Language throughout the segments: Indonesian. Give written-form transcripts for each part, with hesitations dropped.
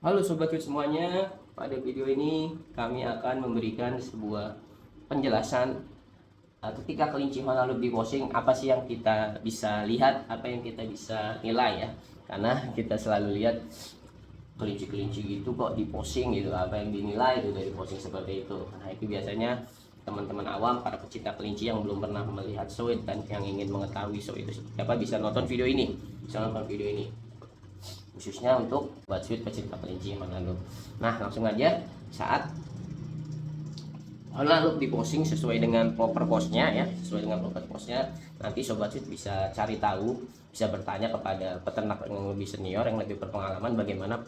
Halo Sobat Cuit semuanya, pada video ini kami akan memberikan sebuah penjelasan ketika kelinci Honolulu di washing, apa sih yang kita bisa lihat, apa yang kita bisa nilai ya. Karena kita selalu lihat kelinci-kelinci gitu kok di posting gitu, apa yang dinilai itu dari posting seperti itu. Nah itu biasanya teman-teman awam, para pecinta kelinci yang belum pernah melihat Sweet dan yang ingin mengetahui Sweet itu siapa, bisa nonton video ini, khususnya untuk buat Sweet pecinta kelinci Honolulu. Nah langsung aja, saat Honolulu di posting sesuai dengan proper postnya ya, sesuai dengan proper postnya, nanti Sobat Sweet bisa cari tahu, bisa bertanya kepada peternak yang lebih senior, yang lebih berpengalaman, bagaimana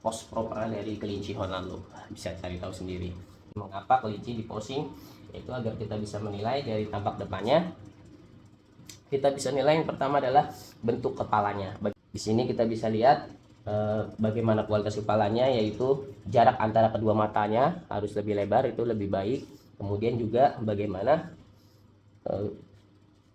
post proper dari kelinci Honolulu. Bisa cari tahu sendiri mengapa kelinci di posting, itu agar kita bisa menilai dari tampak depannya. Kita bisa nilai yang pertama adalah bentuk kepalanya. Di sini kita bisa lihat bagaimana kualitas kepalanya, yaitu jarak antara kedua matanya harus lebih lebar, itu lebih baik. Kemudian juga bagaimana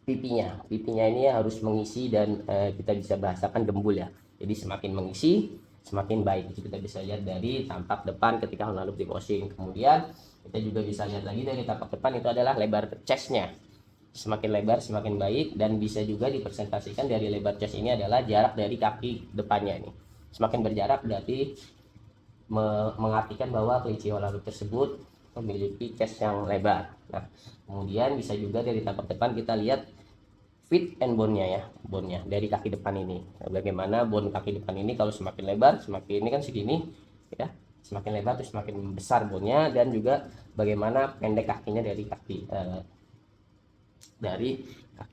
pipinya ini harus mengisi, dan kita bisa bahasakan gembul ya. Jadi semakin mengisi semakin baik, itu kita bisa lihat dari tampak depan ketika Honolulu di washing. Kemudian kita juga bisa lihat lagi dari tampak depan, itu adalah lebar chestnya. Semakin lebar semakin baik, dan bisa juga dipresentasikan dari lebar chest ini adalah jarak dari kaki depannya ini. Semakin berjarak berarti mengartikan bahwa kelinci Honolulu tersebut memiliki chest yang lebar. Nah, kemudian bisa juga dari tampak depan kita lihat feet and bone-nya ya, bone-nya dari kaki depan ini. Nah, bagaimana bone kaki depan ini kalau semakin lebar, semakin ini kan segini ya, semakin lebar terus semakin besar bone-nya, dan juga bagaimana pendek kakinya dari kaki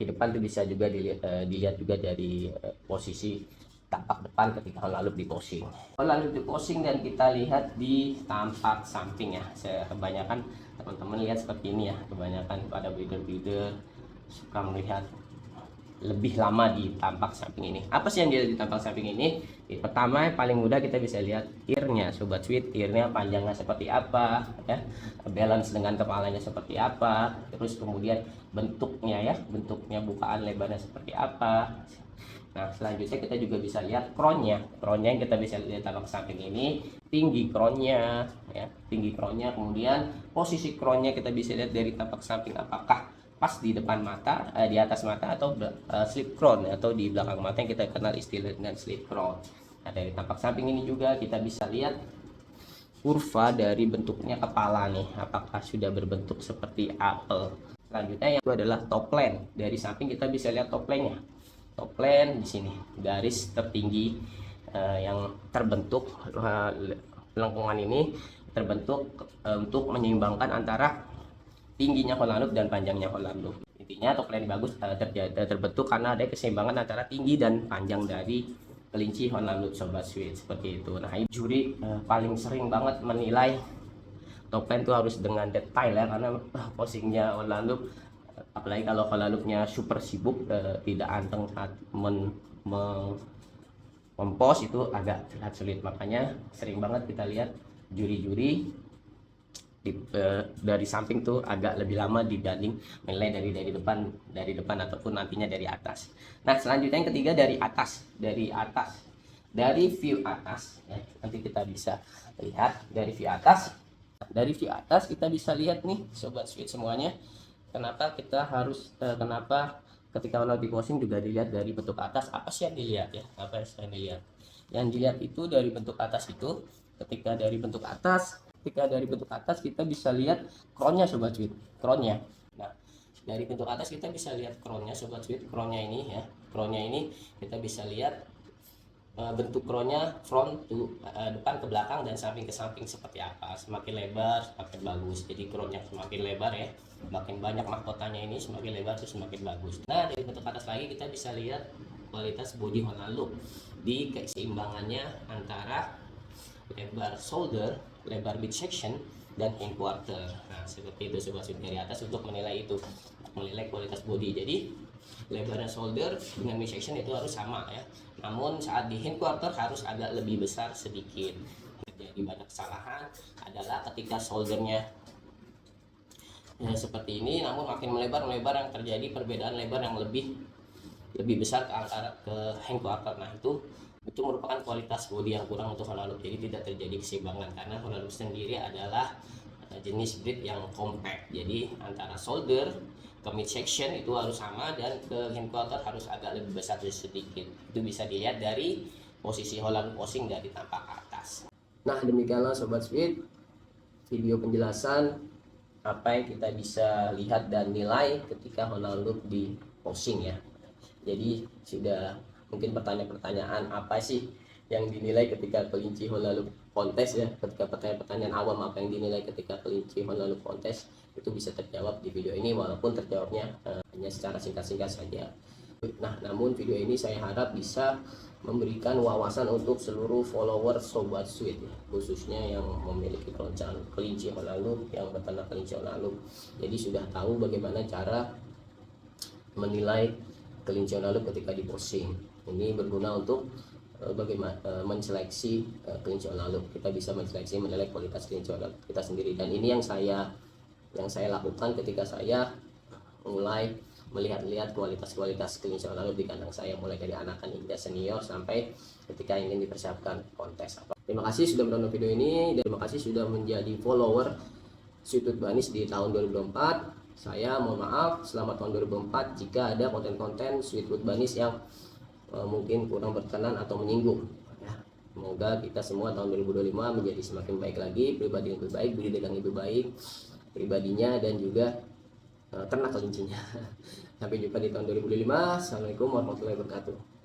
depan itu bisa juga dilihat juga dari posisi tampak depan ketika lalu di posing. Lalu di posing dan kita lihat di tampak samping ya. Kebanyakan teman-teman lihat seperti ini ya. Kebanyakan pada breeder-breeder suka melihat lebih lama di tampak samping ini. Apa sih yang dia di tampak samping ini? Pertama, yang paling mudah kita bisa lihat earnya, Sobat Sweet. Earnya panjangnya seperti apa ya, balance dengan kepalanya seperti apa, terus kemudian bentuknya ya, bentuknya bukaan lebarnya seperti apa. Nah selanjutnya kita juga bisa lihat crownnya. Crownnya yang kita bisa lihat tampak samping ini, tinggi crownnya ya, tinggi crownnya. Kemudian posisi crownnya kita bisa lihat dari tampak samping, apakah pas di depan mata, di atas mata, atau slip crown, atau di belakang mata yang kita kenal istilah dengan slip crown. Nah dari tampak samping ini juga kita bisa lihat kurva dari bentuknya kepala nih, apakah sudah berbentuk seperti apel. Selanjutnya yang itu adalah topland. Dari samping kita bisa lihat toplandnya. Topland di sini garis tertinggi yang terbentuk, lengkungan ini terbentuk untuk menyeimbangkan antara tingginya Honolulu dan panjangnya Honolulu. Intinya topland bagus terbentuk karena ada keseimbangan antara tinggi dan panjang dari kelinci Honolulu, Sobat Sweet, seperti itu. Nah ini juri paling sering banget menilai topland itu harus dengan detail ya, karena posingnya Honolulu, apalagi kalau Honolulu-nya super sibuk, tidak anteng saat mempost, itu agak terlihat sulit. Makanya sering banget kita lihat juri-juri dari samping tuh agak lebih lama dibanding menilai dari depan ataupun nantinya dari atas. Nah selanjutnya yang ketiga dari view atas ya, nanti kita bisa lihat dari view atas kita bisa lihat nih Sobat Sweet semuanya, kenapa ketika mau di posting juga dilihat dari bentuk atas. Apa sih yang dilihat ya, yang dilihat itu dari bentuk atas itu, ketika dari bentuk atas kita bisa lihat crownnya, Sobat Sweet, crownnya. Nah dari bentuk atas kita bisa lihat crownnya, Sobat Sweet, crownnya ini ya, crownnya ini kita bisa lihat bentuk crownnya front to depan ke belakang dan samping ke samping seperti apa. Semakin lebar semakin bagus, jadi crownnya semakin lebar ya, makin banyak mahkotanya ini, semakin lebar itu semakin bagus. Nah dari bentuk atas lagi kita bisa lihat kualitas body Honolulu di keseimbangannya antara lebar shoulder, lebar midsection, dan hindquarter. Nah seperti itu Sobat Sweet, dari atas untuk menilai kualitas body. Jadi lebarnya shoulder dengan midsection itu harus sama ya, namun saat di hindquarter harus agak lebih besar sedikit. Jadi banyak kesalahan adalah ketika shouldernya ya, seperti ini, namun makin melebar yang terjadi perbedaan lebar yang lebih besar ke antara ke hindquarter. Nah itu itu merupakan kualitas bodi yang kurang untuk Holalub, jadi tidak terjadi keseimbangan karena Holalub sendiri adalah jenis breed yang compact, jadi antara shoulder ke mid section itu harus sama dan ke hindquarter harus agak lebih besar sedikit. Itu bisa dilihat dari posisi Holalub Osing dari tampak atas. Nah, demikianlah Sobat Sweet video penjelasan apa yang kita bisa lihat dan nilai ketika Holalub di posing ya. Jadi sudah mungkin pertanyaan-pertanyaan apa sih yang dinilai ketika kelinci Holalub kontes ya, ketika pertanyaan-pertanyaan awam apa yang dinilai ketika kelinci Holalub kontes itu bisa terjawab di video ini, walaupun terjawabnya hanya secara singkat-singkat saja. Nah, namun video ini saya harap bisa memberikan wawasan untuk seluruh follower Sobat Sweet ya, khususnya yang memiliki kelinci Holalub, yang beternak kelinci Holalub. Jadi sudah tahu bagaimana cara menilai kelinci Holalub ketika di posing. Ini berguna untuk bagaimana menseleksi kelinci Holalub. Kita bisa menseleksi, menilai kualitas kelinci Holalub kita sendiri, dan ini yang saya lakukan ketika saya mulai melihat-lihat kualitas kelinci Holalub di kandang saya, mulai dari anakan hingga senior sampai ketika ingin dipersiapkan kontes. Terima kasih sudah menonton video ini, dan terima kasih sudah menjadi follower Sweetwood Bunnies di tahun 2024. Saya mohon maaf selamat tahun 2004 jika ada konten-konten Sweetwood Bunnies yang mungkin kurang berkenan atau menyinggung ya. Semoga kita semua tahun 2025 menjadi semakin baik lagi, pribadi yang lebih baik, budidaya yang lebih baik pribadinya dan juga ternak kelincinya. Sampai jumpa di tahun 2025. Assalamualaikum warahmatullahi wabarakatuh.